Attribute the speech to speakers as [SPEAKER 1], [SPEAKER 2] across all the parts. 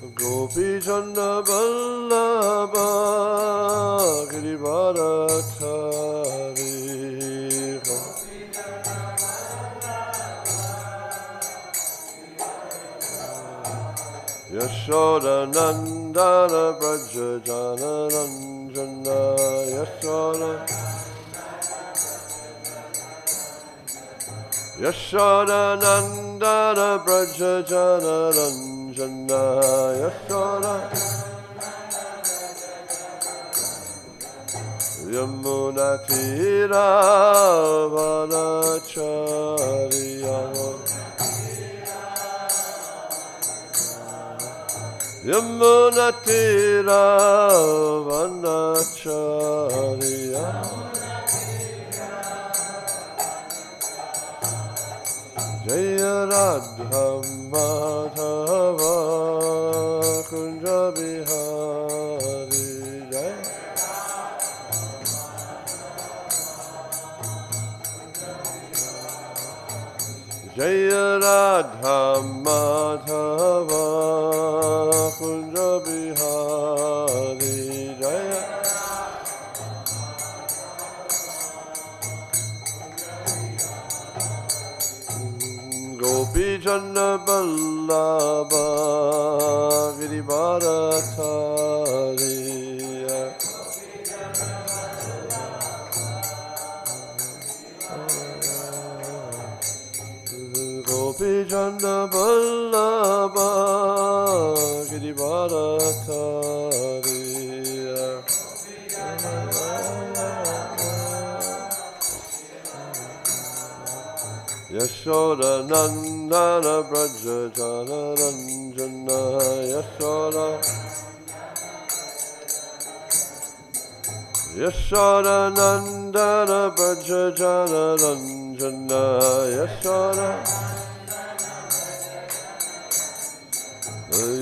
[SPEAKER 1] Gopi Jana Vallabha Girivarathari Yashoda Nandana Braja Jana Ranjana Yashoda Nandana Braja Jana Ranjana Yashoda Yamuna Tira Vanachariya Yamuna Tira Vanachariya Jaya Radha Madhava Kunja Bihari Jaya Radha Madhava Kunja Bihari Jaya Gopi Jana Vallabha Girivarathari Gopi Jana Vallabha Girivarathari Yashoda Nandana Braja Jana Ranjana Yashoda Nandana Braja Jana Ranjana Yashoda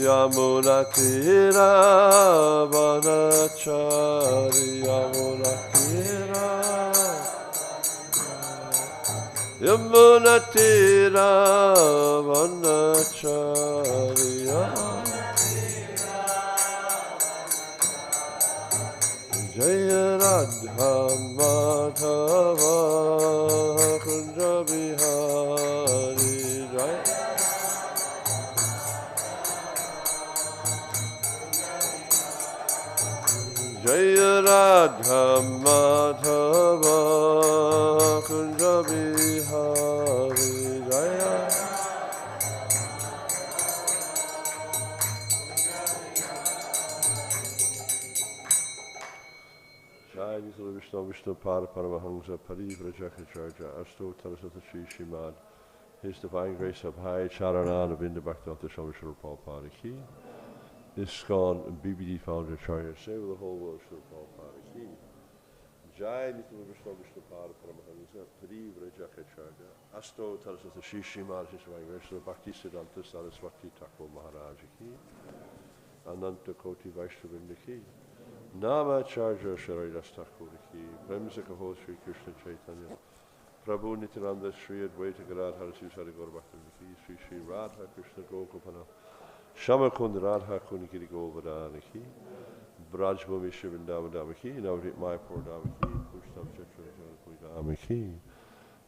[SPEAKER 1] Yamuna Tira Vanachari Yamuna Tira Yamuna Tira Vanachariya Jaya Radha Madhava Kunja Bihari Jaya Radha Madhava Kunja Bihari Jaya Jai Vishnu Vishnu Pada Paramahamsa Parivrajaka Asto Tarasata Śrī Śrīmad His Divine Grace Abhaya Charanana Binda Bhakti Shamashara Prabhupada Ki ISKCON and BBD founder Acharya save the whole world Srila Prabhupada Ki Jai Vishnu Vishnu Vishnu Pada Paramahamsa Parivrajaka Asto Tarasata Śrī Śrīmad His Divine Grace Bhakti Siddhanta Saraswati Thakur Maharaj Ki Ananta Koti Vaishnavrinda Ki Namacharya Sharidas Thakur Ki Premsa Kaho Sri Krishna Chaitanya Prabhu Nityananda Sri Advaita Gadadhara Sri Sarigora Bhaktivinoda Ki Sri Sri Radha Krishna Gokupana Shama Kund Radha Kunikiri Govardhana Ki Brajbhumi Shivindavadama Ki Navrit Mayapur Dama Ki Pushtam Chatra Dama Ki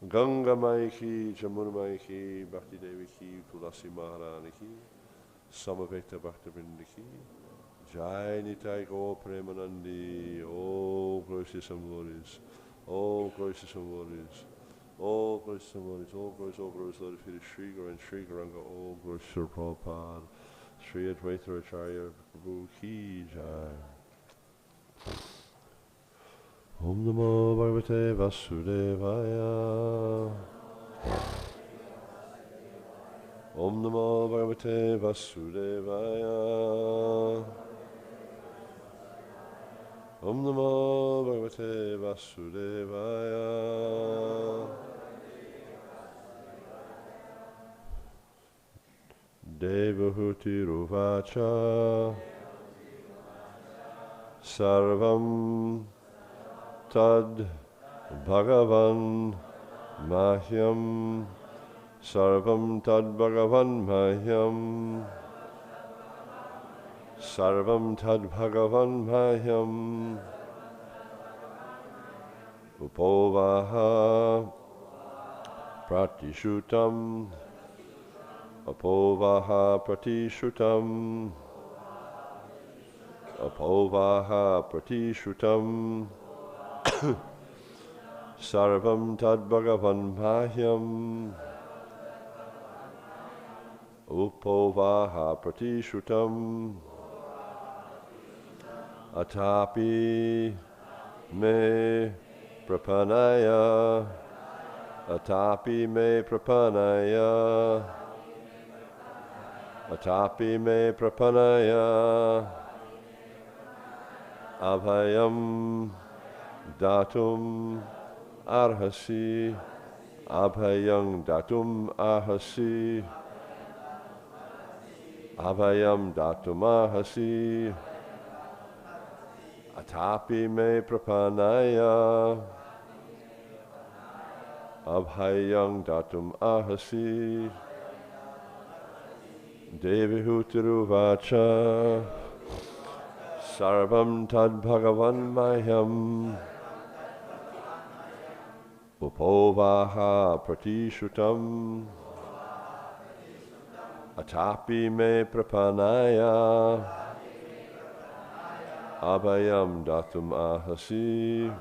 [SPEAKER 1] Ganga Mai Ki Jamuna Mai Ki Bhakti Devi Ki Tulasi Maharani Ki Samaveta Bhaktivinoda Ki Jai Nitai Gaur Premanandi, all glories to some glories, all glories to some glories, all glories to some glories, all glories, Lord of Fida Sri Gaur and Sri Gauranga, all glories to Prabhupada, Sri Advaita Acharya Prabhu Ki Jai. Om Namo Bhagavate Vasudevaya. Om Namo Bhagavate Vasudevaya. Om Namo Bhagavate Vasudevaya. Devahuti uvāca sarvam tad bhagavān mahyam sarvam tad bhagavān mahyam sarvam tad bhagavān mahyam upovāha pratiśrutam upovāha pratiśrutam upovāha pratiśrutam sarvam tad bhagavān mahyam upovāha pratiśrutam athāpi me prapannāyā athāpi me prapannāyā athāpi me prapannāyā abhayam dātum arhasi abhayaṁ dātum arhasi abhayam dātum arhasi athāpi me prapannāyā abhayaṁ dātum arhasi devahūtir uvāca sarvam tad bhagavān mahyam upovāha pratiśrutam athāpi me prapannāyā abhayaṁ dātum arhasi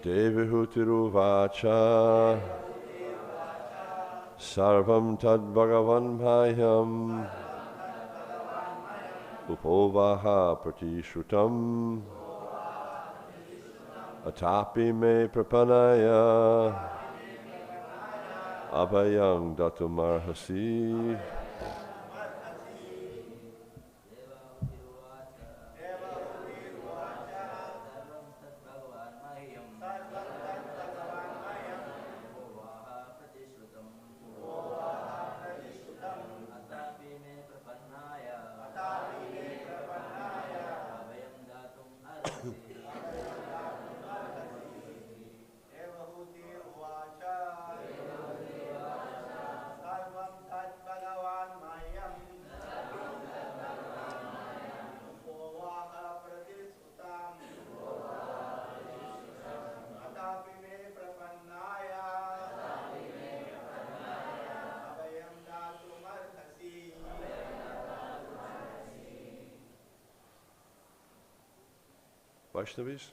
[SPEAKER 1] devahūtir uvāca sarvam tad bhagavān mahyam upovāha pratiśrutam athāpi me prapannāyā abhayaṁ dātum arhasi Vaishnavis?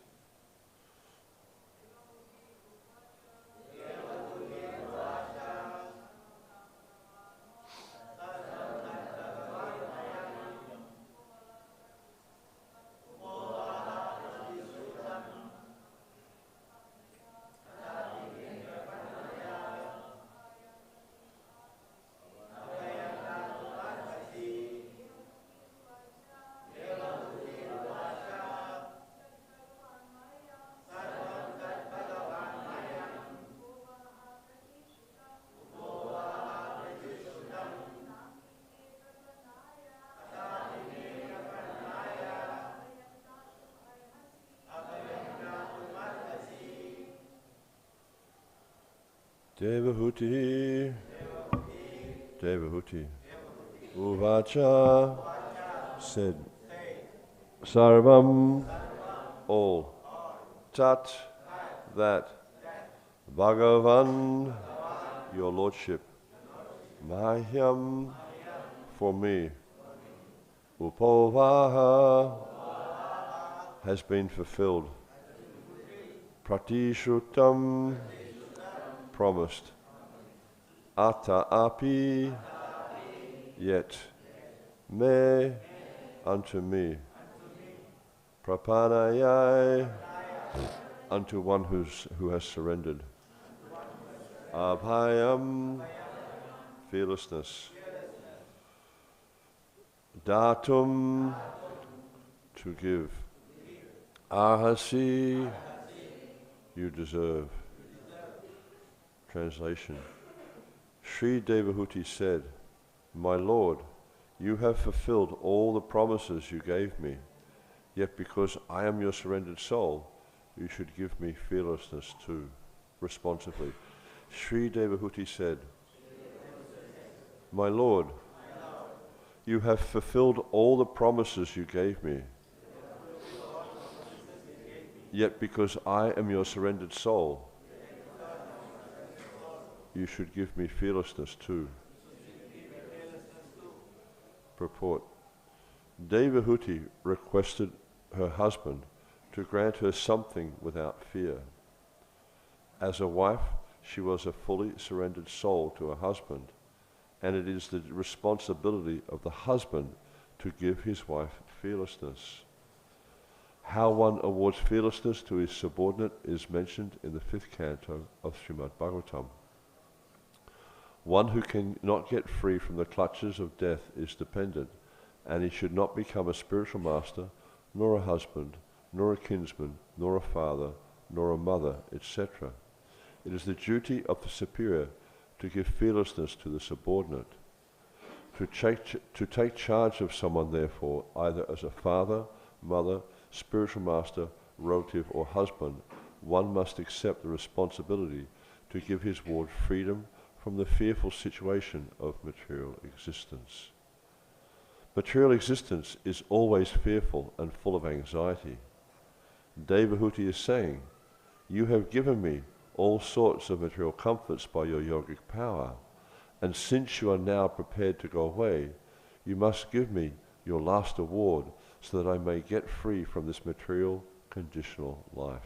[SPEAKER 1] Devahuti, Devahuti, uvāca, said, sarvam, all, tat, that, bhagavān, your Lordship, mahyam, for me, upovāha, has been fulfilled, pratiśrutam, promised, athāpi, yet, me, unto me, prapannāyai, unto one who has surrendered, abhayam, fearlessness, dātum, to give, arhasi, you deserve. Translation. Śrī Devahūti said, my Lord, you have fulfilled all the promises you gave me, yet because I am your surrendered soul, you should give me fearlessness too. Responsively. Śrī Devahūti said, my Lord, You have fulfilled all the promises you gave me. Yet because I am your surrendered soul, you should give me fearlessness too. Purport. Devahuti requested her husband to grant her something without fear. As a wife, she was a fully surrendered soul to her husband, and it is the responsibility of the husband to give his wife fearlessness. How one awards fearlessness to his subordinate is mentioned in the Fifth Canto of Śrīmad-Bhāgavatam. One who cannot get free from the clutches of death is dependent, and he should not become a spiritual master, nor a husband, nor a kinsman, nor a father, nor a mother, etc. It is the duty of the superior to give fearlessness to the subordinate. To take charge of someone, therefore, either as a father, mother, spiritual master, relative, or husband, one must accept the responsibility to give his ward freedom from the fearful situation of material existence. Material existence is always fearful and full of anxiety. Devahuti is saying, you have given me all sorts of material comforts by your yogic power, and since you are now prepared to go away, you must give me your last award so that I may get free from this material conditional life.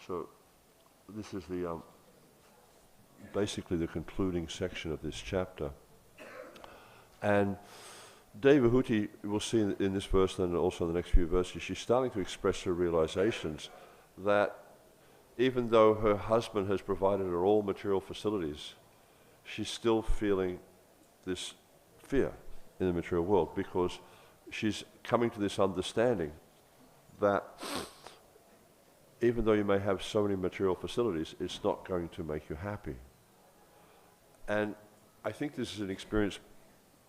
[SPEAKER 1] So this is the basically the concluding section of this chapter. And Devahuti, we'll see in this verse and also in the next few verses, she's starting to express her realizations that even though her husband has provided her all material facilities, she's still feeling this fear in the material world because she's coming to this understanding that even though you may have so many material facilities, it's not going to make you happy. And I think this is an experience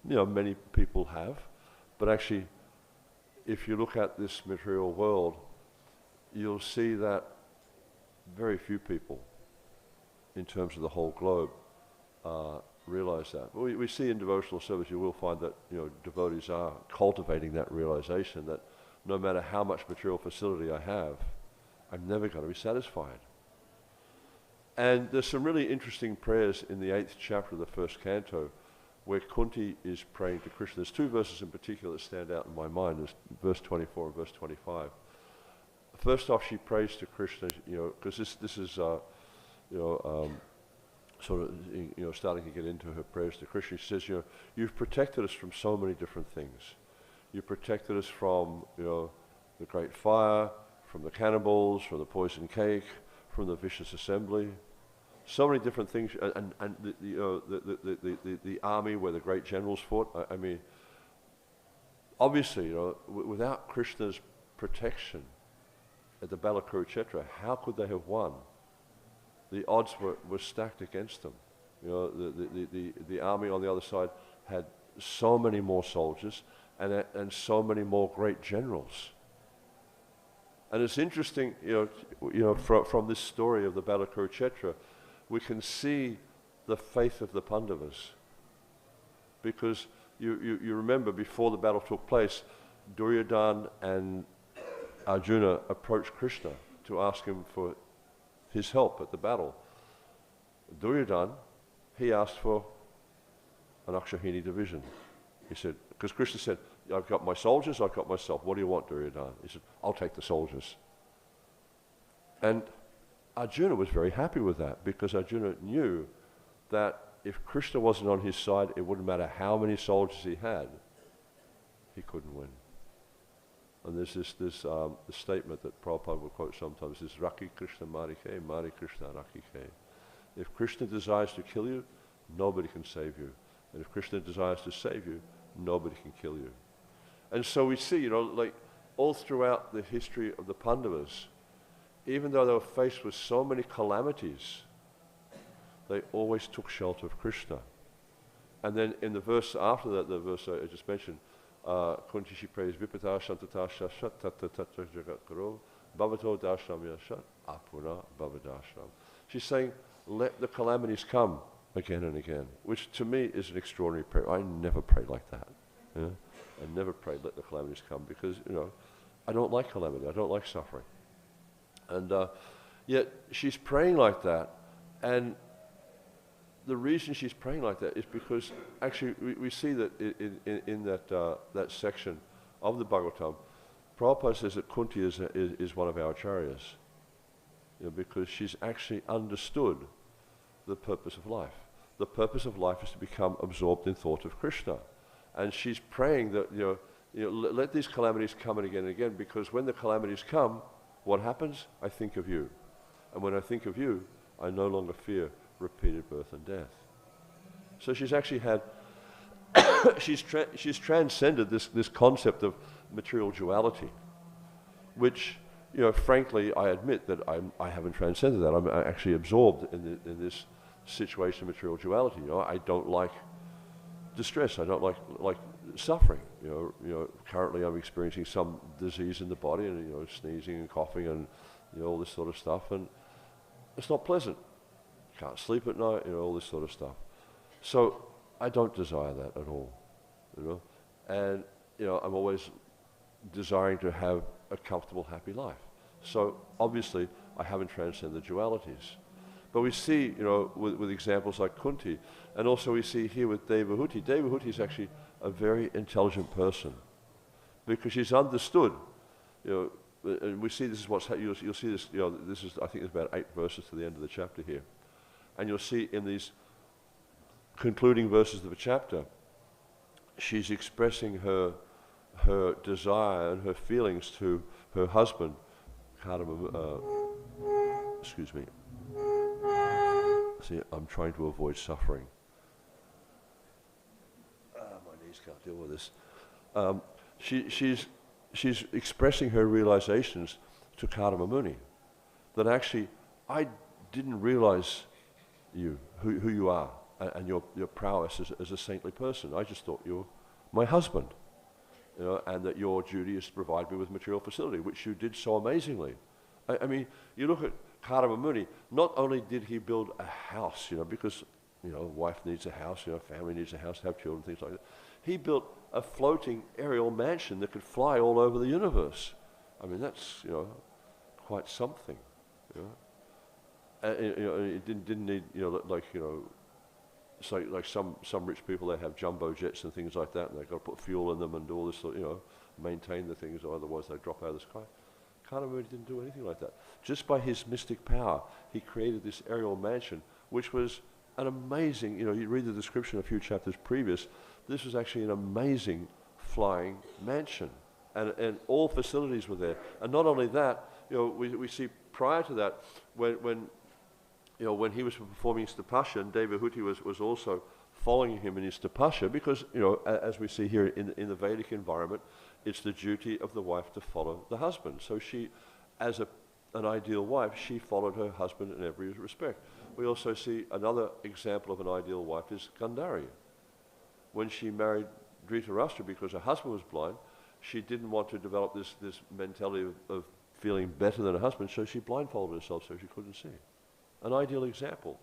[SPEAKER 1] many people have, but actually if you look at this material world, you'll see that very few people in terms of the whole globe realize that. We see in devotional service, you will find that devotees are cultivating that realization that no matter how much material facility I have, I'm never going to be satisfied. And there's some really interesting prayers in the 8th chapter of the 1st canto where Kunti is praying to Krishna. There's two verses in particular that stand out in my mind. There's verse 24 and verse 25. First off, she prays to Krishna, because this is sort of starting to get into her prayers to Krishna. She says, you've protected us from so many different things. You protected us from the great fire, from the cannibals, from the poison cake, from the vicious assembly. So many different things, and the army where the great generals fought. I mean, obviously, without Krishna's protection at the Battle of Kurukshetra, how could they have won? The odds were stacked against them. The army on the other side had so many more soldiers and so many more great generals. And it's interesting, from this story of the Battle of Kurukshetra, we can see the faith of the Pandavas. Because you remember before the battle took place, Duryodhana and Arjuna approached Krishna to ask him for his help at the battle. Duryodhana, he asked for an Akshahini division. He said, because Krishna said, I've got my soldiers, I've got myself. What do you want, Duryodhana? He said, I'll take the soldiers. And Arjuna was very happy with that because Arjuna knew that if Krishna wasn't on his side, it wouldn't matter how many soldiers he had, he couldn't win. And there's this statement that Prabhupada will quote sometimes, is Raki Krishna Mari Ke, Mari Krishna Raki Ke. If Krishna desires to kill you, nobody can save you. And if Krishna desires to save you, nobody can kill you. And so we see, like all throughout the history of the Pandavas, even though they were faced with so many calamities, they always took shelter of Krishna. And then in the verse after that, the verse I just mentioned, Kunti she prays, Vipata Shantata Shashat Tata Tata Jagat Guru, Bhavato Dashram Yashat, Apuna Bhavadashram. She's saying, let the calamities come again and again, which to me is an extraordinary prayer. I never prayed like that. You know? I never prayed, let the calamities come, because, you know, I don't like calamity. I don't like suffering. And yet she's praying like that, and the reason she's praying like that is because actually we see that in that section of the Bhagavatam, Prabhupada says that Kunti is one of our acharyas, you know, because she's actually understood the purpose of life. The purpose of life is to become absorbed in thought of Krishna. And she's praying that, you know, let these calamities come again and again, because when the calamities come, what happens? I think of you. And when I think of you, I no longer fear repeated birth and death. So she's actually had, she's transcended this concept of material duality, which, you know, frankly, I admit that I haven't transcended that. I'm actually absorbed in this situation of material duality. You know, I don't like distress. I don't like suffering. You know, currently I'm experiencing some disease in the body, and, you know, sneezing and coughing and, you know, all this sort of stuff, and it's not pleasant. Can't sleep at night, you know, all this sort of stuff. So I don't desire that at all, you know. And, you know, I'm always desiring to have a comfortable, happy life. So obviously I haven't transcended the dualities. But we see, you know, with examples like Kunti, and also we see here with Devahuti. Devahuti is actually a very intelligent person, because she's understood, you know, and we see this is what's, you'll see this, you know, this is, I think there's about 8 verses to the end of the chapter here. And you'll see in these concluding verses of the chapter, she's expressing her desire and her feelings to her husband, excuse me. See, I'm trying to avoid suffering. My knees can't deal with this. She's expressing her realizations to Karma Muni, that actually I didn't realize you, who you are, and your prowess as a saintly person. I just thought you were my husband, you know, and that your duty is to provide me with material facility, which you did so amazingly. I mean, you look at Karma Muni, not only did he build a house, you know, because, you know, wife needs a house, you know, family needs a house to have children, things like that. He built a floating aerial mansion that could fly all over the universe. I mean, that's, you know, quite something, you know. And, you know, it didn't need, you know, like, you know, so like some rich people, they have jumbo jets and things like that, and they've got to put fuel in them and do all this, you know, maintain the things, or otherwise they drop out of the sky. Karma Muni didn't do anything like that. Just by his mystic power, he created this aerial mansion, which was an amazing, you know, you read the description a few chapters previous, this was actually an amazing flying mansion. And all facilities were there. And not only that, you know, we see prior to that, when you know, when he was performing his tapasya, and Devahuti was also following him in his tapasya, because, you know, as we see here in the Vedic environment, it's the duty of the wife to follow the husband. So she, as an ideal wife, she followed her husband in every respect. We also see another example of an ideal wife is Gandhari. When she married Dhritarashtra because her husband was blind, she didn't want to develop this mentality of feeling better than her husband, so she blindfolded herself so she couldn't see. An ideal example.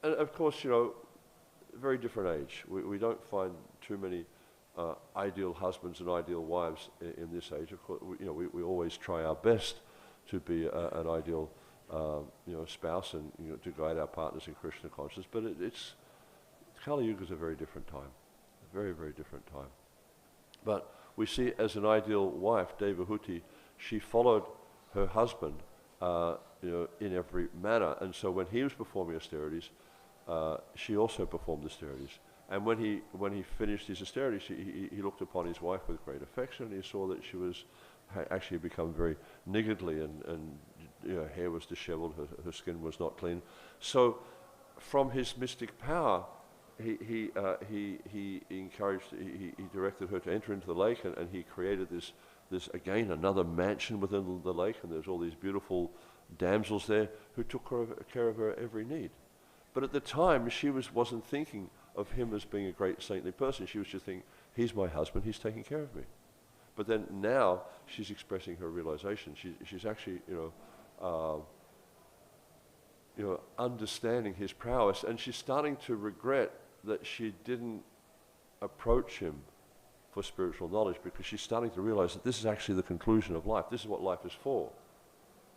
[SPEAKER 1] And of course, you know, very different age. We don't find too many ideal husbands and ideal wives in this age. Of course, you know, we always try our best to be an ideal, you know, spouse, and, you know, to guide our partners in Krishna consciousness. But Kali Yuga is a very different time, a very, very different time. But we see as an ideal wife, Devahuti, she followed her husband, you know, in every manner. And so when he was performing austerities, she also performed austerities. And when he finished his austerities, he looked upon his wife with great affection, and he saw that she was actually become very niggardly, and you know, hair was disheveled, her skin was not clean. So from his mystic power, he encouraged, he directed her to enter into the lake, and he created this again, another mansion within the lake, and there's all these beautiful damsels there who took care of her every need. But at the time, she wasn't thinking of him as being a great saintly person. She was just thinking, he's my husband, he's taking care of me. But then now she's expressing her realization. She's actually, you know, understanding his prowess, and she's starting to regret that she didn't approach him for spiritual knowledge, because she's starting to realize that this is actually the conclusion of life. This is what life is for.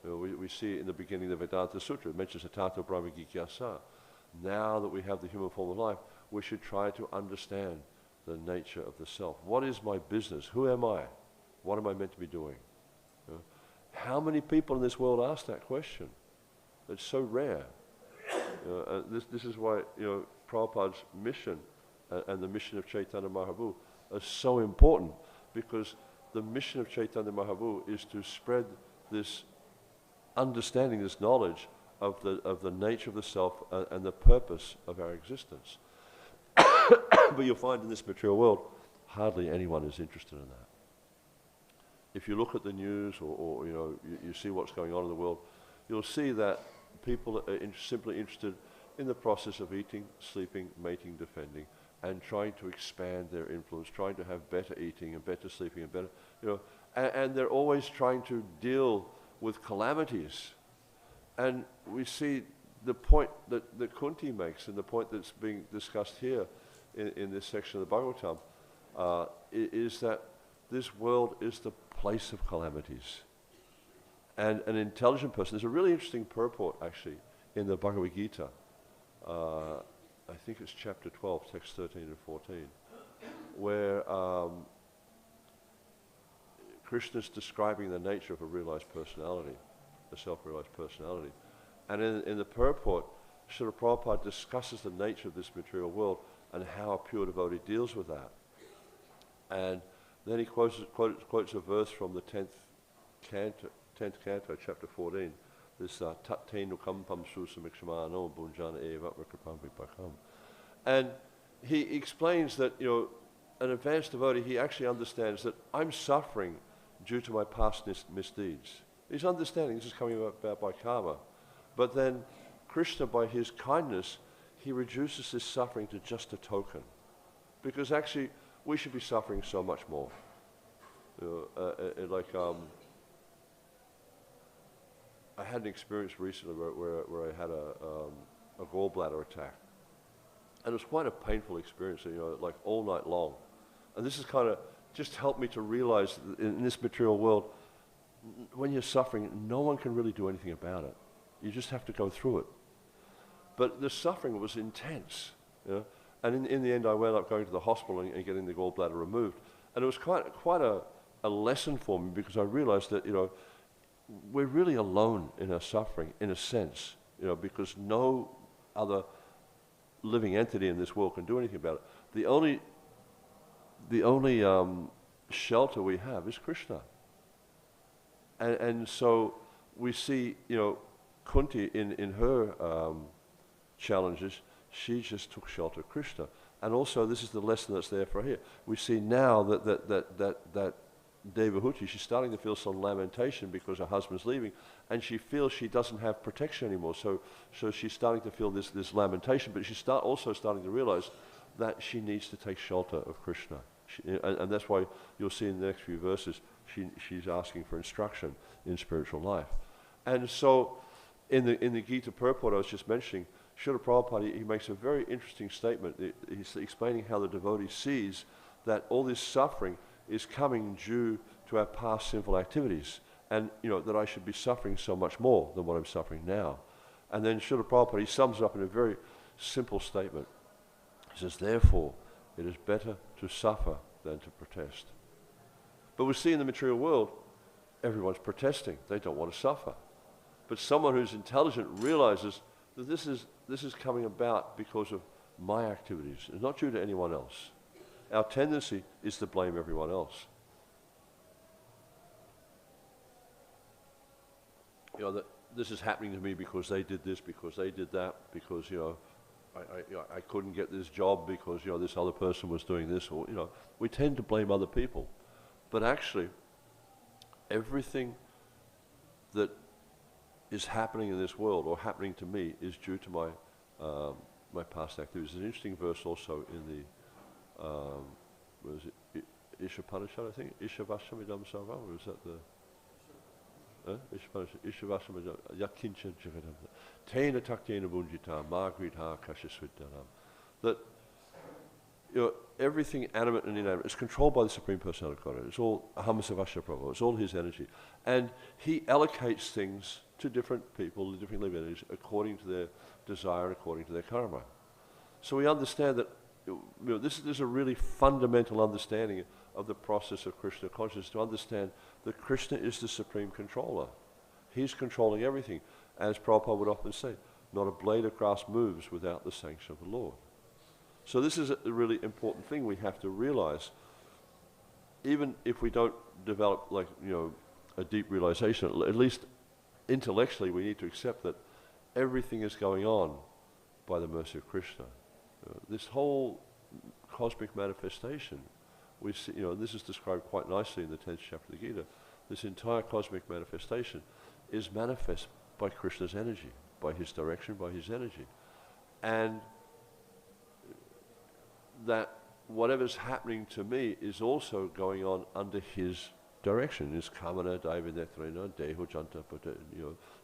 [SPEAKER 1] We see it in the beginning of the Vedanta Sutra. It mentions atata brahma jigyasa. Now that we have the human form of life, we should try to understand the nature of the self. What is my business? Who am I? What am I meant to be doing? How many people in this world ask that question? It's so rare. This is why Prabhupada's mission and the mission of Chaitanya Mahaprabhu are so important, because the mission of Chaitanya Mahaprabhu is to spread this understanding, this knowledge of the nature of the self and the purpose of our existence. But you'll find in this material world, hardly anyone is interested in that. If you look at the news or you see what's going on in the world, you'll see that people are simply interested in the process of eating, sleeping, mating, defending, and trying to expand their influence, trying to have better eating and better sleeping and better, and they're always trying to deal with calamities. And we see the point that Kunti makes, and the point that's being discussed here in this section of the Bhagavatam, is that this world is the place of calamities. And an intelligent person, there's a really interesting purport actually in the Bhagavad Gita. I think it's chapter 12, text 13 and 14, where Krishna's describing the nature of a realized personality, a self-realized personality. And in the purport, Srila Prabhupada discusses the nature of this material world and how a pure devotee deals with that. And then he quotes a verse from the 10th canto, chapter 14. This tattenu kampam susamikshmano bunjana eva vrikapam vipakam. And he explains that, an advanced devotee, he actually understands that I'm suffering due to my past misdeeds. He's understanding this is coming about by karma. But then Krishna, by his kindness, he reduces this suffering to just a token. Because actually, we should be suffering so much more. I had an experience recently where I had a gallbladder attack. And it was quite a painful experience, like all night long. And this has kind of just helped me to realize that in this material world, when you're suffering, no one can really do anything about it. You just have to go through it. But the suffering was intense. And in the end, I wound up going to the hospital and getting the gallbladder removed. And it was quite a lesson for me, because I realized that, we're really alone in our suffering, in a sense, because no other living entity in this world can do anything about it. The only shelter we have is Krishna. And so we see, Kunti in her challenges, she just took shelter of Krishna. And also, this is the lesson that's there for her here. We see now that Devahuti, she's starting to feel some lamentation because her husband's leaving, and she feels she doesn't have protection anymore. So she's starting to feel this lamentation, but she's also starting to realize that she needs to take shelter of Krishna. And that's why you'll see in the next few verses, she's asking for instruction in spiritual life. And so in the Gita purport I was just mentioning, Srila Prabhupada, he makes a very interesting statement. He's explaining how the devotee sees that all this suffering is coming due to our past sinful activities, and that I should be suffering so much more than what I'm suffering now. And then Srila Prabhupada, he sums it up in a very simple statement. He says, therefore, it is better to suffer than to protest. But we see in the material world, everyone's protesting. They don't want to suffer. But someone who's intelligent realizes that this is coming about because of my activities. It's not due to anyone else. Our tendency is to blame everyone else. That this is happening to me because they did this, because they did that, because I couldn't get this job because this other person was doing this, or we tend to blame other people. But actually, everything that is happening in this world or happening to me is due to my past activities. There's an interesting verse also in the what is it? Isha Panishad, I think. Isha Vashamidam Sarvam, or is that the Ishvasama yakinchan jagadam. Tena taktena bunjita magridha kashasviddanam. That everything animate and inanimate is controlled by the Supreme Personality of Godhead. It's all Ahamsavasya Prabhu. It's all his energy. And he allocates things to different people, different living entities, according to their desire and according to their karma. So we understand that this is a really fundamental understanding of the process of Krishna consciousness, to understand that Krishna is the supreme controller. He's controlling everything. As Prabhupada would often say, not a blade of grass moves without the sanction of the Lord. So this is a really important thing we have to realize. Even if we don't develop a deep realization, at least intellectually we need to accept that everything is going on by the mercy of Krishna. This whole cosmic manifestation, we see, this is described quite nicely in the 10th chapter of the Gita. This entire cosmic manifestation is manifest by Krishna's energy, by his direction, by his energy. And that whatever's happening to me is also going on under his direction. His kamana daivanetrena deho janta,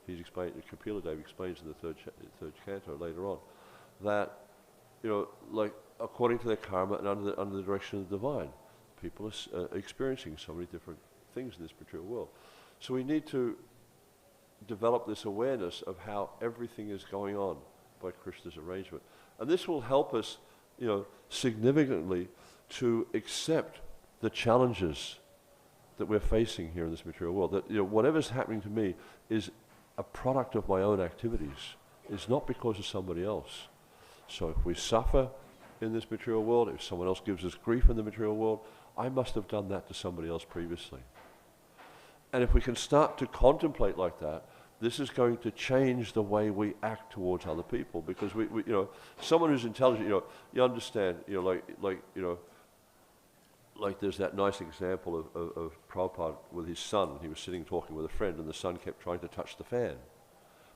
[SPEAKER 1] he's explained, Kapila Dev explains in the third canto later on, that according to their karma and under the direction of the divine, people are experiencing so many different things in this material world. So we need to develop this awareness of how everything is going on by Krishna's arrangement. And this will help us significantly to accept the challenges that we're facing here in this material world. That whatever's happening to me is a product of my own activities. It's not because of somebody else. So if we suffer in this material world, if someone else gives us grief in the material world, I must have done that to somebody else previously. And if we can start to contemplate like that, this is going to change the way we act towards other people, because we someone who's intelligent, you understand, like there's that nice example of Prabhupada with his son. He was sitting talking with a friend, and the son kept trying to touch the fan.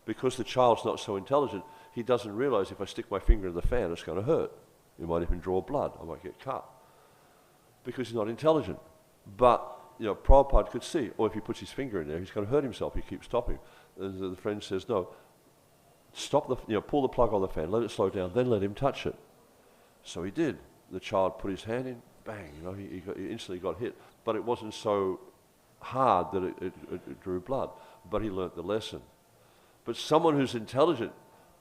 [SPEAKER 1] Because the child's not so intelligent, he doesn't realize if I stick my finger in the fan, it's going to hurt. It might even draw blood. I might get cut. Because he's not intelligent. But Prabhupada could see, or if he puts his finger in there, he's going to hurt himself. He keeps stopping. And the friend says, no, stop pull the plug on the fan, let it slow down, then let him touch it. So he did. The child put his hand in, bang, he instantly got hit. But it wasn't so hard that it drew blood. But he learnt the lesson. But someone who's intelligent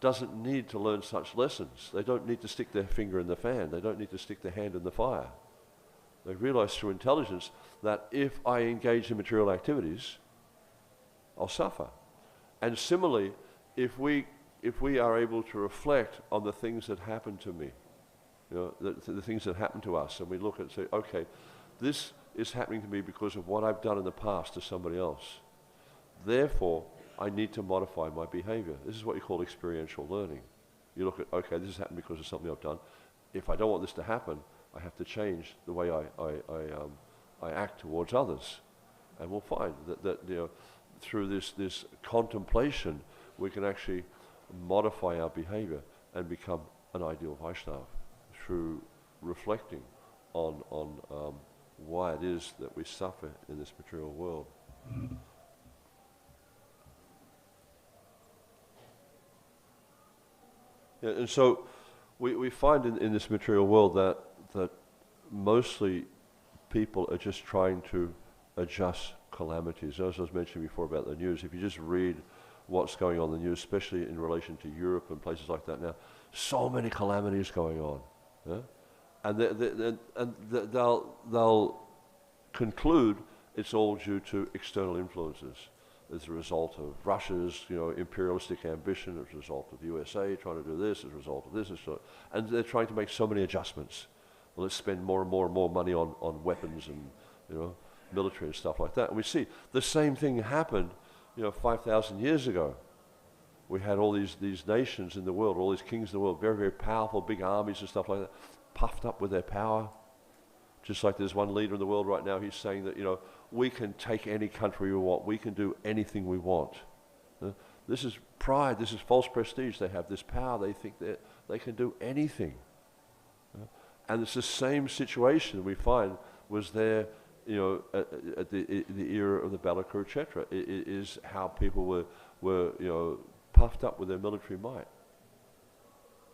[SPEAKER 1] doesn't need to learn such lessons. They don't need to stick their finger in the fan. They don't need to stick their hand in the fire. They realize through intelligence that if I engage in material activities, I'll suffer. And similarly, if we are able to reflect on the things that happen to me, the things that happen to us, and we look and say, okay, this is happening to me because of what I've done in the past to somebody else. Therefore, I need to modify my behavior. This is what you call experiential learning. You look at, okay, this has happened because of something I've done. If I don't want this to happen, I have to change the way I act towards others. And we'll find that through this contemplation, we can actually modify our behavior and become an ideal Vaishnava through reflecting on why it is that we suffer in this material world. Yeah, and so we find in this material world that mostly people are just trying to adjust calamities. As I was mentioning before about the news, if you just read what's going on in the news, especially in relation to Europe and places like that now, so many calamities going on. Yeah? And they'll conclude it's all due to external influences. As a result of Russia's, imperialistic ambition, as a result of the USA trying to do this, as a result of this, and they're trying to make so many adjustments. Well, let's spend more and more and more money on weapons and military and stuff like that. And we see the same thing happened, 5,000 years ago. We had all these nations in the world, all these kings in the world, very, very powerful, big armies and stuff like that, puffed up with their power. Just like there's one leader in the world right now, he's saying that, we can take any country we want. We can do anything we want. This is pride. This is false prestige. They have this power. They think that they can do anything. And it's the same situation we find was there at the era of the Battle of Kurukshetra, is how people were puffed up with their military might.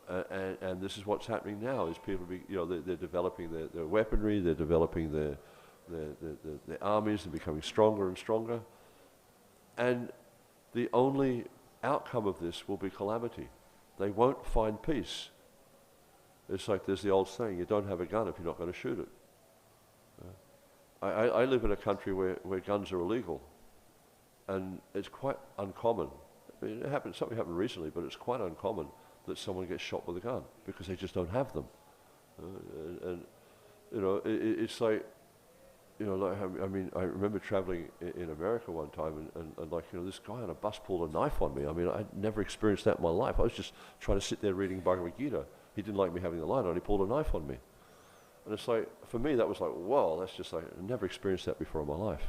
[SPEAKER 1] And this is what's happening now, is people, they're developing their weaponry, they're developing their armies, they're becoming stronger and stronger. And the only outcome of this will be calamity. They won't find peace. It's like there's the old saying, you don't have a gun if you're not going to shoot it. I live in a country where guns are illegal, and it's quite uncommon. I mean, something happened recently, but it's quite uncommon that someone gets shot with a gun because they just don't have them. It's like, I mean, I remember traveling in America one time, and this guy on a bus pulled a knife on me. I mean, I'd never experienced that in my life. I was just trying to sit there reading Bhagavad Gita. He didn't like me having the light on. He pulled a knife on me. And it's like, for me, that was like, whoa, that's just like, I've never experienced that before in my life.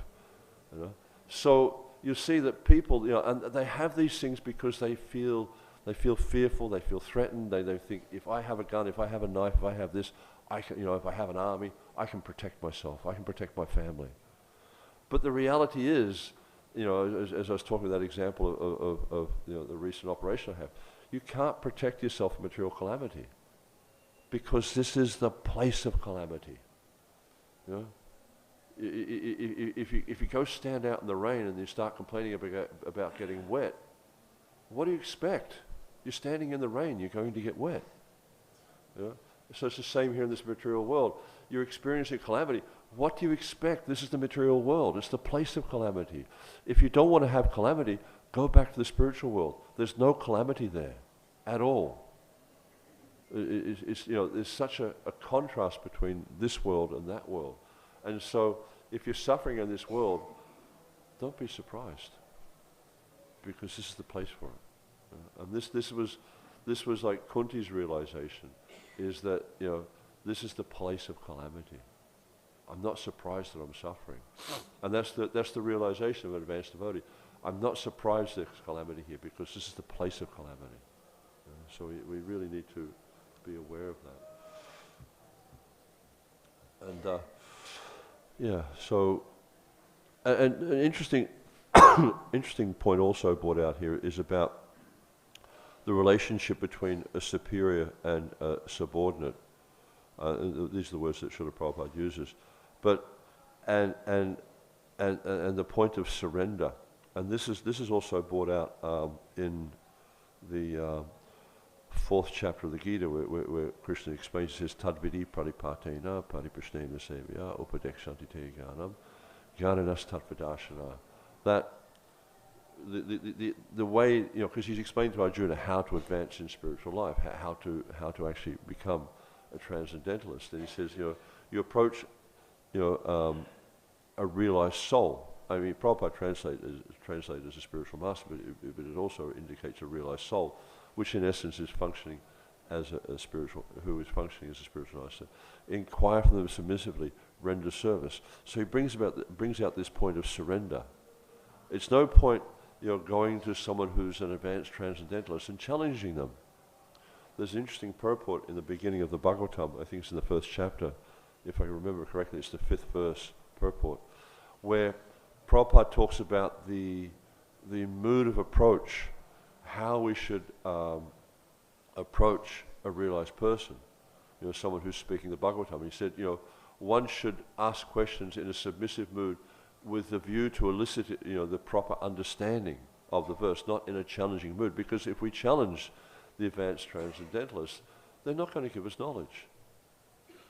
[SPEAKER 1] So you see that people, and they have these things because they feel fearful, they feel threatened, they think, if I have a gun, if I have a knife, if I have this, I can, if I have an army, I can protect myself, I can protect my family. But the reality is, as I was talking about that example of the recent operation I have, you can't protect yourself from material calamity, because this is the place of calamity. If you go stand out in the rain and you start complaining about getting wet, what do you expect? You're standing in the rain, you're going to get wet. So it's the same here in this material world. You're experiencing calamity. What do you expect? This is the material world. It's the place of calamity. If you don't want to have calamity, go back to the spiritual world. There's no calamity there at all. There's such a contrast between this world and that world. And so if you're suffering in this world, don't be surprised, because this is the place for it. And this was like Kunti's realization, is that this is the place of calamity. I'm not surprised that I'm suffering. And that's the realization of an advanced devotee. I'm not surprised there's calamity here, because this is the place of calamity. So we really need to be aware of that. And so an interesting interesting point also brought out here is about the relationship between a superior and a subordinate. These are the words that Srila Prabhupada uses. But and the point of surrender. And this is also brought out in the fourth chapter of the Gita, where Krishna explains, he says, Tadvidi pradipatena pariprashnena sevya upadekshanti te jnanam jnananas tatvadarshana. That the way, because he's explained to Arjuna how to advance in spiritual life, how to actually become a transcendentalist. And he says, you approach, a realized soul. I mean, Prabhupada translated as a spiritual master, but it also indicates a realized soul, which in essence is functioning as a spiritual, who is functioning as a spiritual master. Inquire from them submissively, render service. So he brings out this point of surrender. It's no point, going to someone who's an advanced transcendentalist and challenging them. There's an interesting purport in the beginning of the Bhagavatam, I think it's in the first chapter, if I remember correctly, it's the 5th verse purport, where Prabhupada talks about the mood of approach, how we should approach a realized person, someone who's speaking the Bhagavatam. He said, one should ask questions in a submissive mood with the view to elicit, the proper understanding of the verse, not in a challenging mood. Because if we challenge the advanced transcendentalists, they're not going to give us knowledge,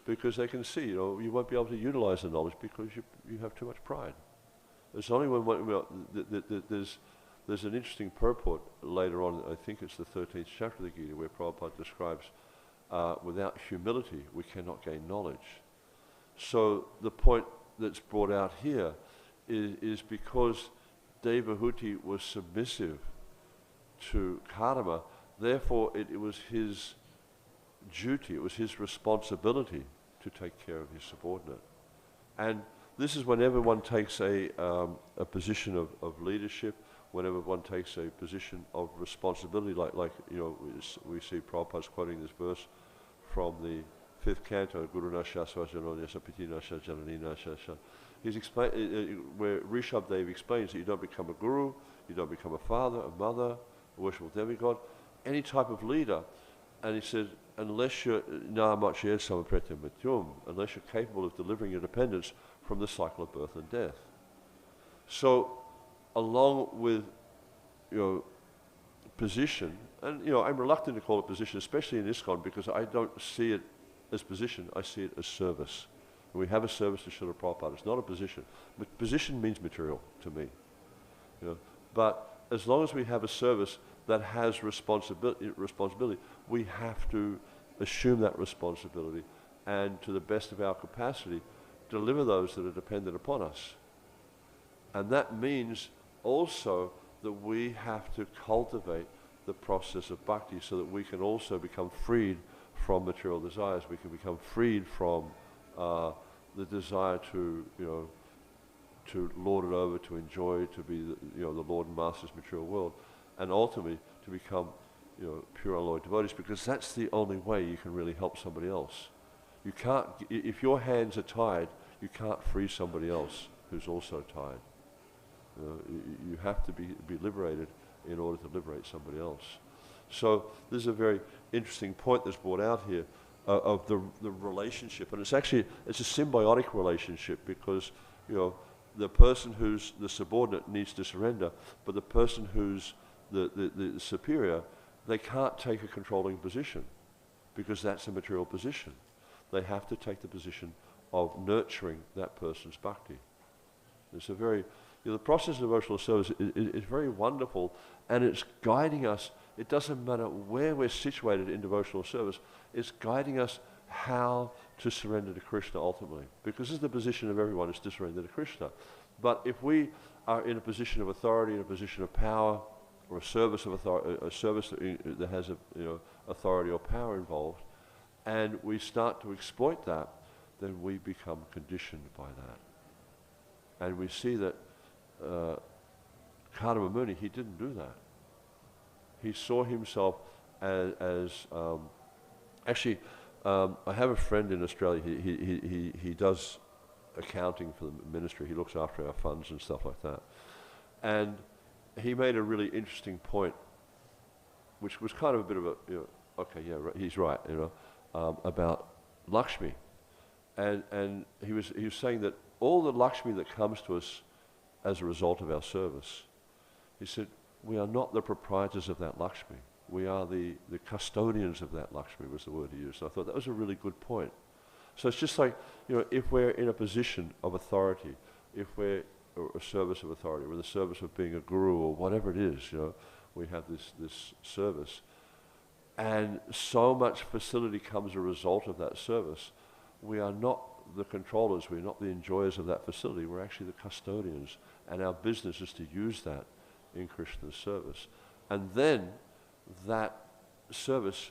[SPEAKER 1] because they can see, you won't be able to utilize the knowledge because you have too much pride. It's only when there's an interesting purport later on, I think it's the 13th chapter of the Gita, where Prabhupada describes, without humility we cannot gain knowledge. So the point that's brought out here is because Devahuti was submissive to karma, therefore it was his duty, it was his responsibility to take care of his subordinate. And this is whenever one takes a position of leadership, whenever one takes a position of responsibility, like we see Prabhupada's quoting this verse from the fifth canto, Guru Nasha Swajano Yasa Piti Nasha Janani Nasha. He's where Rishabh Dev explains that you don't become a guru, you don't become a father, a mother, a worshipful demigod, any type of leader. And he said, unless you're unless you're capable of delivering your dependents from the cycle of birth and death. So, along with position, and I'm reluctant to call it position, especially in ISKCON, because I don't see it as position, I see it as service. And we have a service to Srila Prabhupada. It's not a position. Position means material to me. But as long as we have a service that has responsibility, we have to assume that responsibility and, to the best of our capacity, deliver those that are dependent upon us. And that means also that we have to cultivate the process of bhakti so that we can also become freed from material desires. We can become freed from the desire to lord it over, to enjoy, to be the Lord and Master's material world, and ultimately to become pure unalloyed devotees, because that's the only way you can really help somebody else. You can't, if your hands are tied, you can't free somebody else who's also tied. You have to be liberated in order to liberate somebody else. So this is a very interesting point that's brought out here of the relationship, and it's a symbiotic relationship, because the person who's the subordinate needs to surrender, but the person who's the superior, they can't take a controlling position, because that's a material position. They have to take the position of nurturing that person's bhakti. It's a very, the process of devotional service is very wonderful, and it's guiding us. It doesn't matter where we're situated in devotional service, it's guiding us how to surrender to Krishna ultimately. Because this is the position of everyone, is to surrender to Krishna. But if we are in a position of authority, in a position of power, or a service of authority, a service that has authority or power involved, and we start to exploit that, then we become conditioned by that. And we see that Kadamba Muni, he didn't do that. He saw himself as actually, I have a friend in Australia. He does accounting for the ministry. He looks after our funds and stuff like that. And he made a really interesting point, which was kind of a bit of a, okay, yeah, right, he's right, about Lakshmi. And he was saying that all the Lakshmi that comes to us as a result of our service, he said, we are not the proprietors of that Lakshmi. We are the custodians of that Lakshmi, was the word he used. So I thought that was a really good point. So it's just like, if we're in a position of authority, if we're a service of authority, or the service of being a guru, or whatever it is, we have this service. And so much facility comes as a result of that service. We are not the controllers, we're not the enjoyers of that facility, we're actually the custodians. And our business is to use that in Krishna's service. And then that service,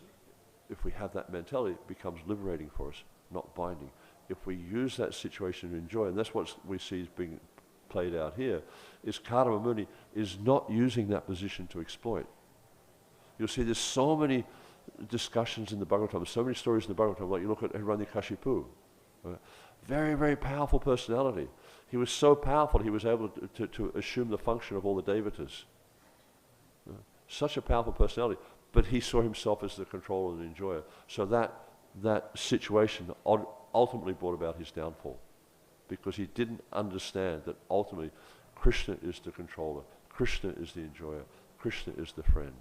[SPEAKER 1] if we have that mentality, becomes liberating for us, not binding. If we use that situation to enjoy, and that's what we see is being played out here, is Kadamba Muni is not using that position to exploit. You'll see there's so many discussions in the Bhagavatam, so many stories in the Bhagavatam, like you look at Hiranyakashipu, right? Very, very powerful personality. He was so powerful he was able to assume the function of all the devatas. Such a powerful personality, but he saw himself as the controller and enjoyer. So that situation ultimately brought about his downfall, because he didn't understand that ultimately Krishna is the controller, Krishna is the enjoyer, Krishna is the friend.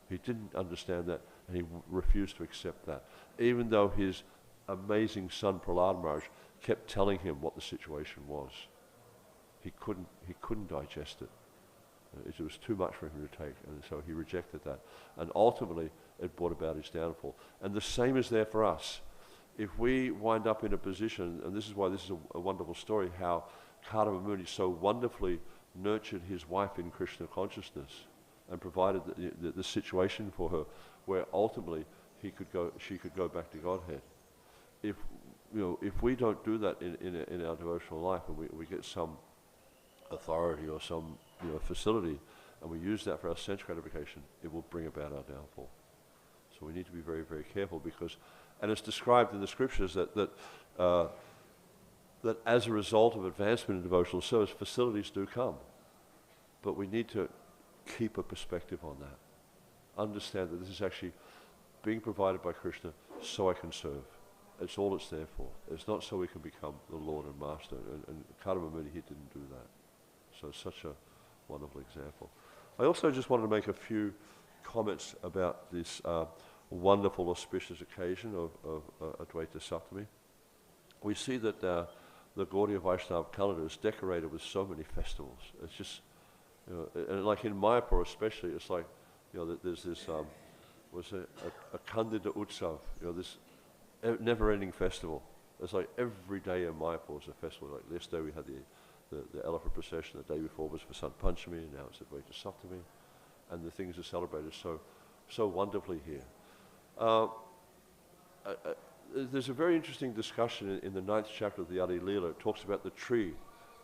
[SPEAKER 1] He didn't understand that, and he refused to accept that, even though his amazing son Prahlad Maharaj kept telling him what the situation was. He couldn't digest it. It was too much for him to take, and so he rejected that. And ultimately, it brought about his downfall. And the same is there for us. If we wind up in a position, and this is why this is a wonderful story, how Kadamba Muni so wonderfully nurtured his wife in Krishna consciousness and provided the situation for her where ultimately she could go back to Godhead. If we don't do that in our devotional life, and we get some authority or some facility, and we use that for our sense gratification, it will bring about our downfall. So we need to be very, very careful because, and it's described in the scriptures that as a result of advancement in devotional service, facilities do come. But we need to keep a perspective on that. Understand that this is actually being provided by Krishna so I can serve. It's all it's there for. It's not so we can become the Lord and Master. And Karma Muni, he didn't do that. So it's such a wonderful example. I also just wanted to make a few comments about this wonderful auspicious occasion of Advaita Saptami. We see that the Gaudiya Vaishnava calendar is decorated with so many festivals. It's just, you know, and like in Mayapur especially, it's like, you know, there's this, a Kandida Utsav, you know, this never-ending festival. It's like every day in Mayapur is a festival. Like yesterday we had the elephant procession, the day before was for Sant Panchami, and now it's Advaita Saptami, and the things are celebrated so wonderfully here. There's a very interesting discussion in the 9th chapter of the Adi Leela. It talks about the tree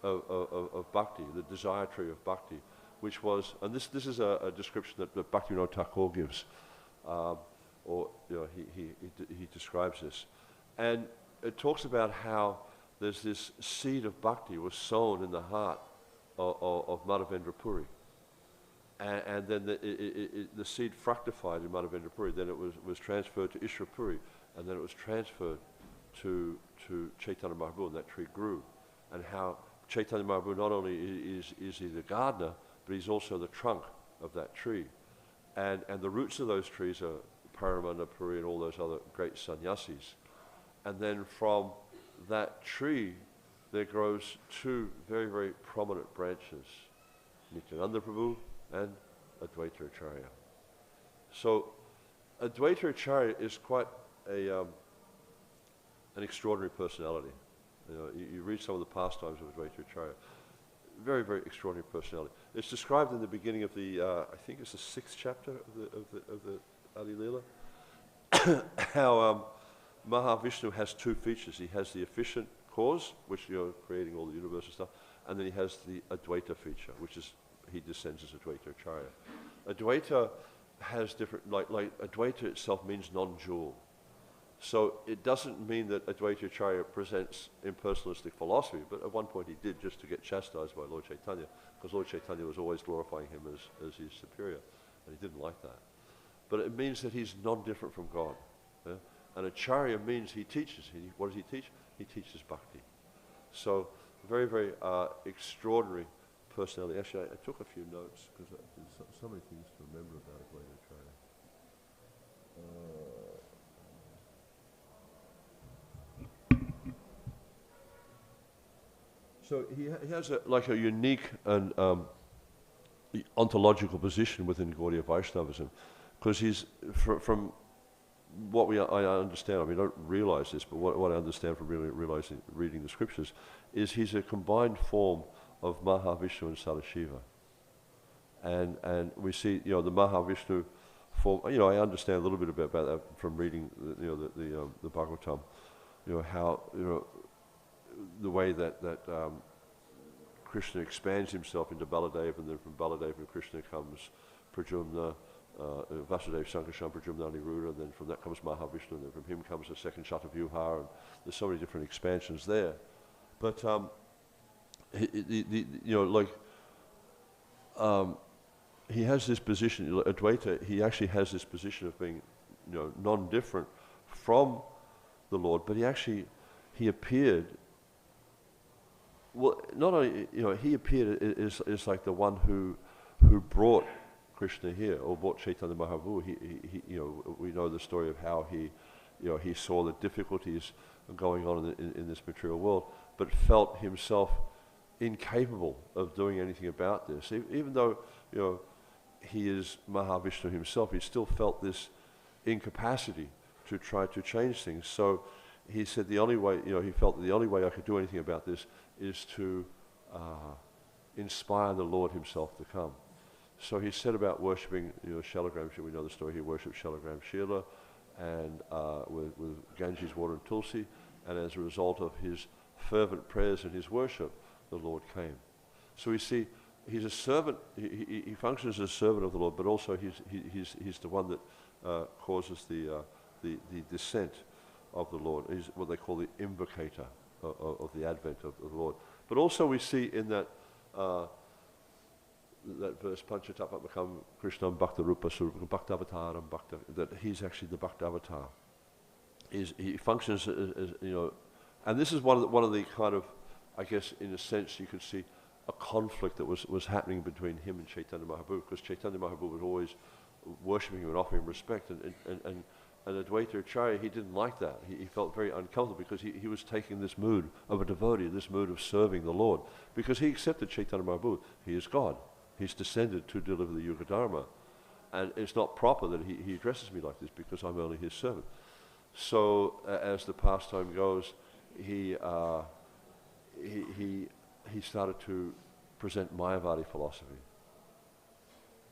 [SPEAKER 1] of bhakti, the desire tree of bhakti, which was, and this is a description that Bhaktivinoda Thakur gives, or you know, he describes this, and it talks about how there's this seed of bhakti was sown in the heart of Madhavendra Puri, and then the seed fructified in Madhavendra Puri. Then it was transferred to Ishra Puri, and then it was transferred to Chaitanya Mahaprabhu, and that tree grew. And how Chaitanya Mahaprabhu not only is he the gardener, but he's also the trunk of that tree. And the roots of those trees are Paramananda Puri and all those other great sannyasis. And then from that tree, there grows two very, very prominent branches, Nityananda Prabhu and Advaita Acharya. So Advaita Acharya is quite an extraordinary personality. You know, you read some of the pastimes of Advaita Acharya. Very, very extraordinary personality. It's described in the beginning of the, I think it's the 6th chapter of the Adi Leela, how Mahavishnu has two features. He has the efficient cause, which, you know, creating all the universe and stuff, and then he has the Advaita feature, which is he descends as Advaita Acharya. Advaita has different, like Advaita itself means non-dual. So it doesn't mean that Advaita Acharya presents impersonalistic philosophy, but at one point he did, just to get chastised by Lord Chaitanya, because Lord Chaitanya was always glorifying him as his superior, and he didn't like that. But it means that he's non-different from God. Yeah? And Acharya means he teaches. What does he teach? He teaches bhakti. So very, very extraordinary personality. Actually, I took a few notes, because there's so many things to remember about Advaita Acharya. So he has a unique and ontological position within Gaudiya Vaishnavism, because he's from what I understand. I mean, I don't realize this, but what I understand from reading the scriptures is he's a combined form of Mahavishnu and Sadashiva, and we see, you know, the Mahavishnu form. You know, I understand a little bit about that from reading the Bhagavatam. You know how, you know, the way that Krishna expands himself into Baladeva, and then from Baladeva and Krishna comes Pradyumna, Vasudeva, Sankarshan, Pradyumna, Aniruddha, and then from that comes Mahavishnu, and then from him comes the second Shatavyuha, and there's so many different expansions there. But he has this position, Advaita, he actually has this position of being, you know, non-different from the Lord, but he appeared. Well, not only, you know, he appeared is like the one who brought Krishna here, or brought Chaitanya Mahaprabhu. He you know, we know the story of how he, you know, he saw the difficulties going on in this material world, but felt himself incapable of doing anything about this. Even though, you know, he is Mahavishnu himself, he still felt this incapacity to try to change things. So he said the only way, you know, he felt that the only way I could do anything about this is to inspire the Lord himself to come. So he set about worshipping, you know, Shalagram Shila. We know the story. He worshipped Shalagram Shila, and with Ganges water and Tulsi, and as a result of his fervent prayers and his worship, the Lord came. So we see he's a servant. He functions as a servant of the Lord, but also he's the one that causes the descent of the Lord. He's what they call the invocator of the advent of the Lord. But also we see in that that verse, Panchatapa Makam Krishnam Bhaktarupa Surupam Bhaktavataram Bhakta, that he's actually the Bhaktavatar. He functions as and this is one of the kind of, I guess, in a sense you could see a conflict that was happening between him and Chaitanya Mahaprabhu, because Chaitanya Mahaprabhu was always worshipping him and offering him respect, and Advaita Acharya, he didn't like that. He felt very uncomfortable because he was taking this mood of a devotee, this mood of serving the Lord, because he accepted Chaitanya Mahaprabhu. He is God. He's descended to deliver the Yuga Dharma, and it's not proper that he addresses me like this because I'm only his servant. So as the pastime goes, he started to present Mayavadi philosophy,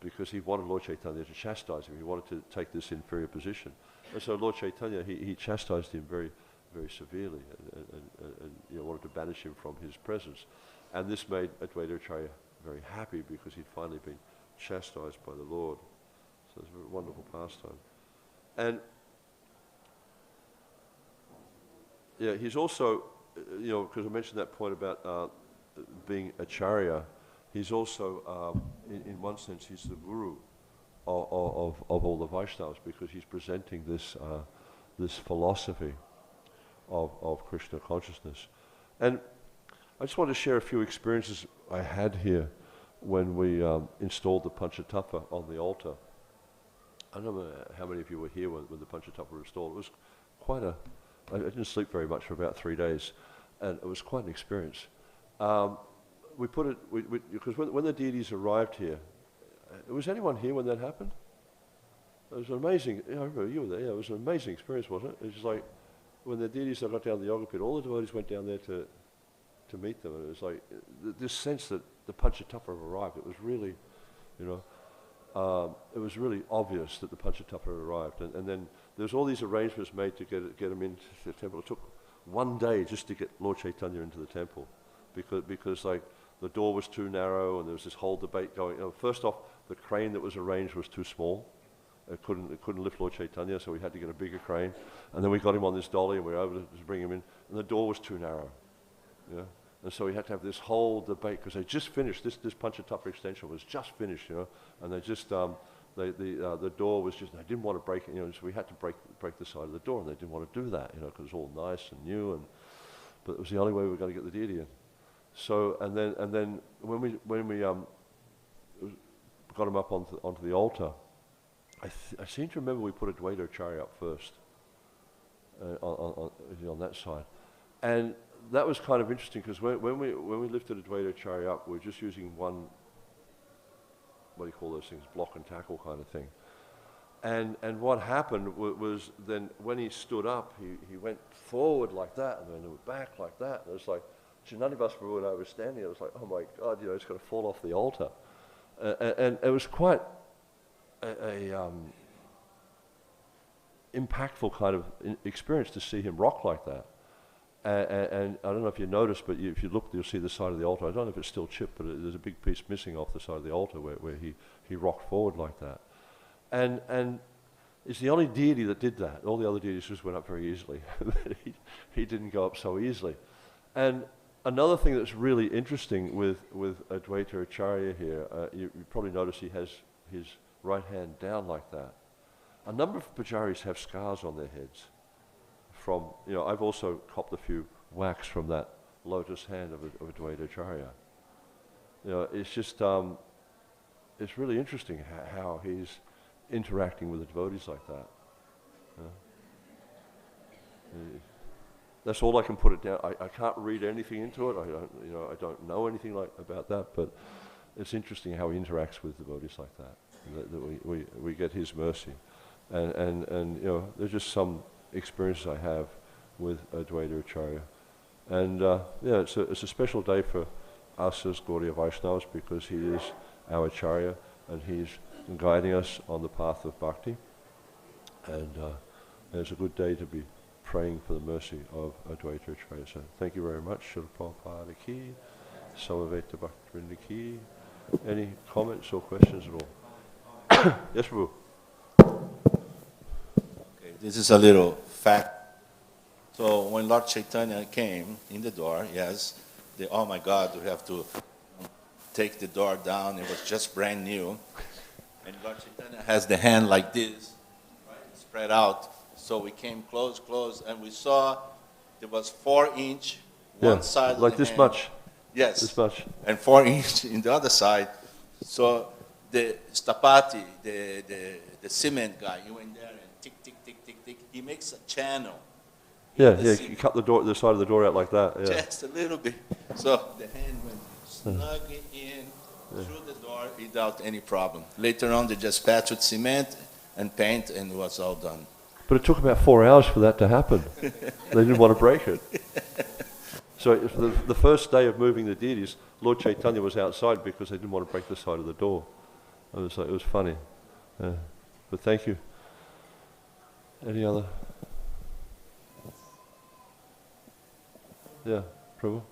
[SPEAKER 1] because he wanted Lord Chaitanya to chastise him. He wanted to take this inferior position. And so Lord Chaitanya, he chastised him very, very severely and wanted to banish him from his presence. And this made Advaita Acharya very happy, because he'd finally been chastised by the Lord. So it's a wonderful pastime. And yeah, he's also, because I mentioned that point about being Acharya, he's also, in one sense, he's the guru of all the Vaishnavas, because he's presenting this philosophy of Krishna consciousness. And I just want to share a few experiences I had here when we installed the Panchatattva on the altar. I don't know how many of you were here when the Panchatattva was installed. It was quite I didn't sleep very much for about 3 days, and it was quite an experience. We put it, because when the deities arrived here, was anyone here when that happened? It was an amazing, I remember you were there, it was an amazing experience, wasn't it? It was just like, when the deities got down the yoga pit, all the devotees went down there to meet them, and it was like, this sense that the Panchatattva arrived. It was really, it was really obvious that the Panchatattva arrived. And then there's all these arrangements made to get them into the temple. It took 1 day just to get Lord Chaitanya into the temple, because like the door was too narrow, and there was this whole debate going. First off, the crane that was arranged was too small. It couldn't lift Lord Chaitanya, so we had to get a bigger crane. And then we got him on this dolly, and we were able to bring him in, and the door was too narrow. And so we had to have this whole debate, because they just finished, this Panchatattva extension was just finished, and they just, the door was just, they didn't want to break it, so we had to break the side of the door, and they didn't want to do that, because it was all nice and new, but it was the only way we were going to get the deity in. So, and then when we got him up onto the altar, I seem to remember we put a Advaita Acharya up first, on that side. And that was kind of interesting, because when we lifted Advaita Acharya up, we were just using one, what do you call those things, block and tackle kind of thing. And what happened was then when he stood up, he went forward like that, and then he went back like that. And it was like, Srinivas Prabhu and I were standing, it was like, oh my God, it's going to fall off the altar. And it was quite a impactful kind of experience to see him rock like that. And I don't know if you noticed, but if you look, you'll see the side of the altar. I don't know if it's still chipped, but there's a big piece missing off the side of the altar where he rocked forward like that. And it's the only deity that did that. All the other deities just went up very easily. he didn't go up so easily. And another thing that's really interesting with Advaita Acharya here, you probably notice he has his right hand down like that. A number of pujaris have scars on their heads. From, I've also copped a few whacks from that lotus hand of Advaita Acharya. It's just, it's really interesting how he's interacting with the devotees like that. That's all I can put it down. I can't read anything into it. I don't know anything about that, but it's interesting how he interacts with devotees like that. That we get his mercy, and there's just some experiences I have with Advaita Acharya. And it's a special day for us as Gaudiya Vaishnavas, because he is our Acharya and he's guiding us on the path of bhakti. And it's a good day to be praying for the mercy of Advaita Acharya. So thank you very much. Śrīla Prabhupada ki, Samaveta Bhaktivinoda ki. Any comments or questions at all? Yes, Prabhu.
[SPEAKER 2] this is a little fact. So when Lord Chaitanya came in the door, yes, oh my God, we have to take the door down. It was just brand new. And Lord Chaitanya has the hand like this, right, spread out. So we came close, and we saw there was 4-inch one side
[SPEAKER 1] like
[SPEAKER 2] of the
[SPEAKER 1] this
[SPEAKER 2] hand.
[SPEAKER 1] much.
[SPEAKER 2] Yes.
[SPEAKER 1] This much.
[SPEAKER 2] And 4-inch in the other side. So the stapati, the cement guy, he went there and tick. He makes a channel.
[SPEAKER 1] Yeah, you cut the side of the door out like that. Yeah.
[SPEAKER 2] Just a little bit. So the hand went snug in through the door without any problem. Later on, they just patched with cement and paint, and it was all done.
[SPEAKER 1] But it took about 4 hours for that to happen. They didn't want to break it. So the first day of moving the deities, Lord Chaitanya was outside because they didn't want to break the side of the door. It was funny. But thank you. Any other? Yeah, Prabhu?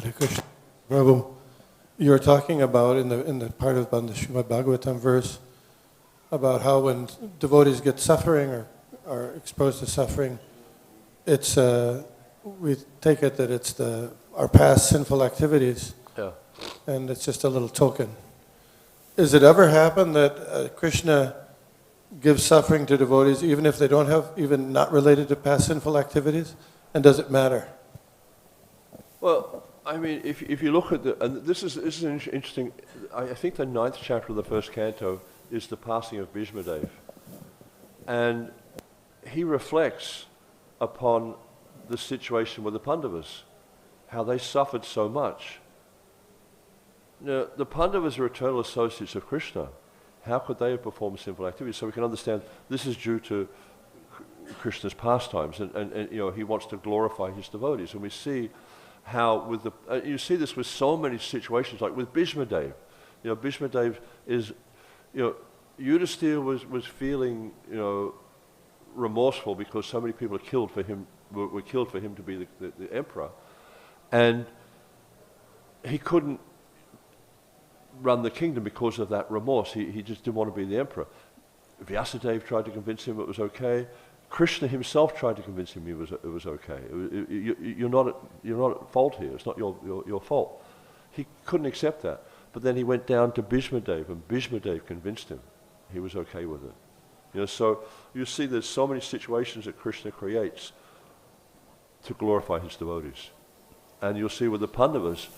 [SPEAKER 3] Hare Krishna. Prabhu, you were talking about in the part of the Śrīmad-Bhāgavatam verse about how when devotees get suffering or are exposed to suffering, it's we take it that it's our past sinful activities, and it's just a little token. Has it ever happened that Krishna gives suffering to devotees even if they don't have, even not related to past sinful activities? And does it matter?
[SPEAKER 1] Well, I mean, if you look at and this is interesting, I think the 9th chapter of the 1st canto is the passing of Bhishmadev. And he reflects upon the situation with the Pandavas, how they suffered so much. Now, the Pandavas are eternal associates of Krishna. How could they have performed sinful activities? So we can understand this is due to Krishna's pastimes, and he wants to glorify his devotees. And we see how you see this with so many situations, like with Bhishmadev. Bhishmadev is, Yudhisthira was feeling, remorseful because so many people were killed for him to be the emperor, and he couldn't run the kingdom because of that remorse. He just didn't want to be the emperor. Vyasadeva tried to convince him it was okay. Krishna himself tried to convince him it was okay. You're not at fault here. It's not your fault. He couldn't accept that. But then he went down to Bhishmadev, and Bhishmadev convinced him he was okay with it. So you see there's so many situations that Krishna creates to glorify his devotees. And you'll see with the Pandavas,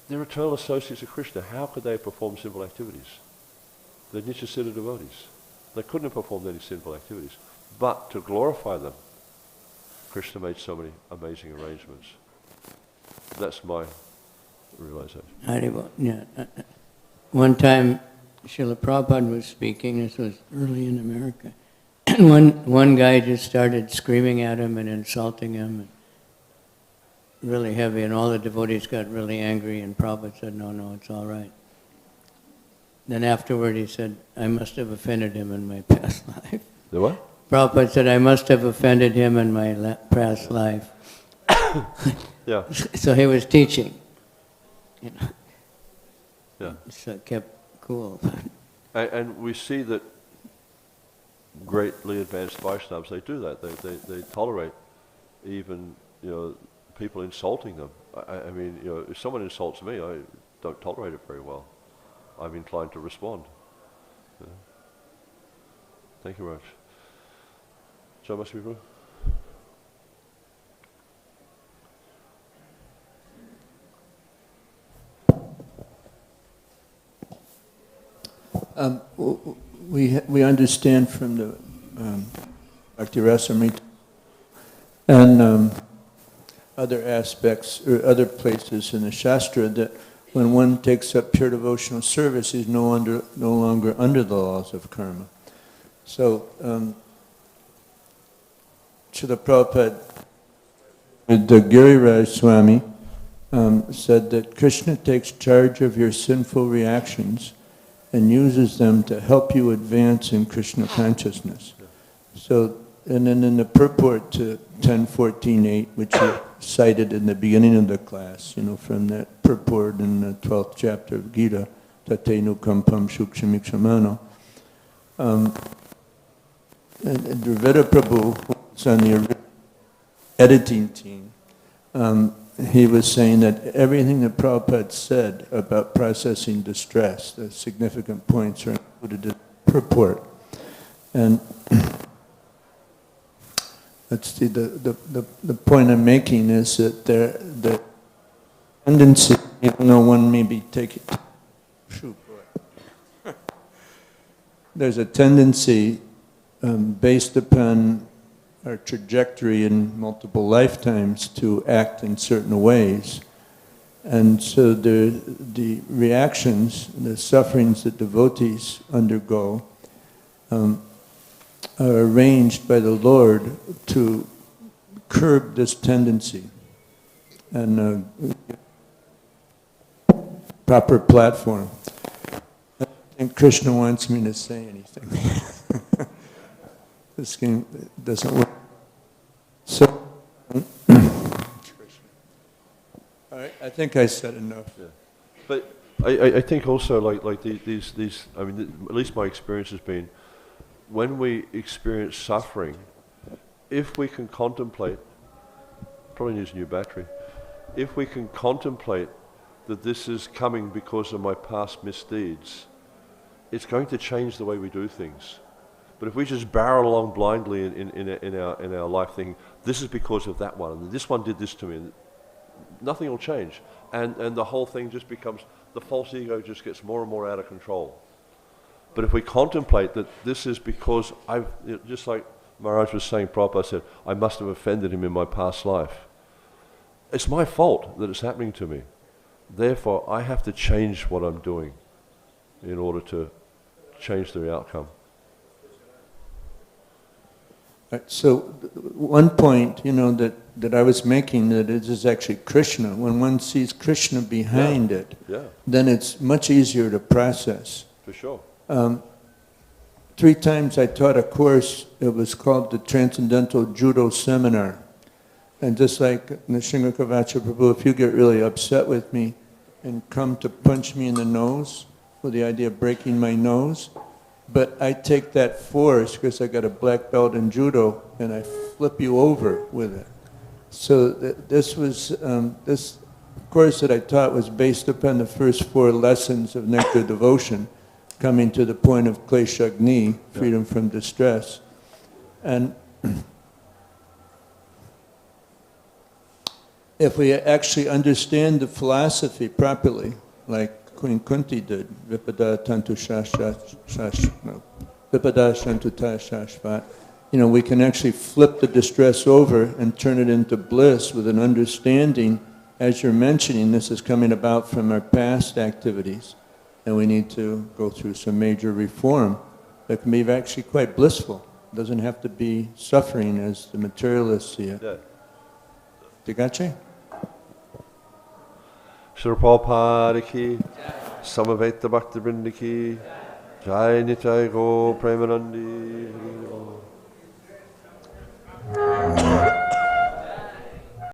[SPEAKER 1] they're eternal associates of Krishna. How could they have performed sinful activities? They're Nityasiddha devotees. They couldn't have performed any sinful activities. But to glorify them, Krishna made so many amazing arrangements. That's my realization.
[SPEAKER 4] Yeah. One time, Srila Prabhupada was speaking, this was early in America, and one guy just started screaming at him and insulting him, and really heavy, and all the devotees got really angry, and Prabhupada said, no, it's all right. Then afterward he said, I must have offended him in my past life.
[SPEAKER 1] The what?
[SPEAKER 4] Prabhupada said, I must have offended him in my past life.
[SPEAKER 1] Yeah.
[SPEAKER 4] So he was teaching.
[SPEAKER 1] Yeah.
[SPEAKER 4] So it kept cool.
[SPEAKER 1] And we see that greatly advanced Vaishnavas, they do that. They tolerate even, people insulting them. I mean, if someone insults me, I don't tolerate it very well. I'm inclined to respond. Thank you, Raj. So much people.
[SPEAKER 5] We understand from the Bhakti Rasamrita and other aspects or other places in the Shastra that when one takes up pure devotional service, he's no longer under the laws of karma. So, Srila Prabhupada, the Giriraj Swami, said that Krishna takes charge of your sinful reactions and uses them to help you advance in Krishna consciousness. So, and then in the purport to 10.14.8, which you cited in the beginning of the class, from that purport in the 12th chapter of Gita, tatenu kampam shukshamikshamano. And Dravida Prabhu, who's on the editing team, he was saying that everything that Prabhupada said about processing distress, the significant points are included in the purport. And let's see, the point I'm making is that the tendency, even though one may be taking, there's a tendency based upon our trajectory in multiple lifetimes to act in certain ways. And so the reactions, the sufferings that devotees undergo are arranged by the Lord to curb this tendency and proper platform. I think Krishna wants me to say anything. This game doesn't work. So, all right, I think I said enough.
[SPEAKER 1] Yeah. But I think also like these I mean, at least my experience has been, when we experience suffering, if we can contemplate, probably needs a new battery, if we can contemplate that this is coming because of my past misdeeds, it's going to change the way we do things. But if we just barrel along blindly in our life thinking, this is because of that one, and this one did this to me, nothing will change. And the whole thing just becomes, the false ego just gets more and more out of control. But if we contemplate that this is because just like Maharaj was saying, Prabhupada said, I must have offended him in my past life. It's my fault that it's happening to me. Therefore, I have to change what I'm doing in order to change the outcome.
[SPEAKER 5] Right, so one point, that I was making, that it is actually Krishna. When one sees Krishna behind it, then it's much easier to process.
[SPEAKER 1] For sure.
[SPEAKER 5] 3 times I taught a course, it was called the Transcendental Judo Seminar. And just like Nrsimha Kavaca Prabhu, if you get really upset with me and come to punch me in the nose with the idea of breaking my nose, but I take that force, because I got a black belt in judo, and I flip you over with it. So this course that I taught was based upon the first 4 lessons of Nectar Devotion, coming to the point of kleshagni, freedom from distress. And if we actually understand the philosophy properly, like Queen Kunti did, Vipada Tantu Vipada Shantuta Shashvat, we can actually flip the distress over and turn it into bliss with an understanding, as you're mentioning, this is coming about from our past activities, and we need to go through some major reform that can be actually quite blissful. It doesn't have to be suffering as the materialists see it. Tigache?
[SPEAKER 1] Śrīla Prabhupāda ki, Samaveta Bhakta Vrinda ki, Jai Nitai Go Premanandi.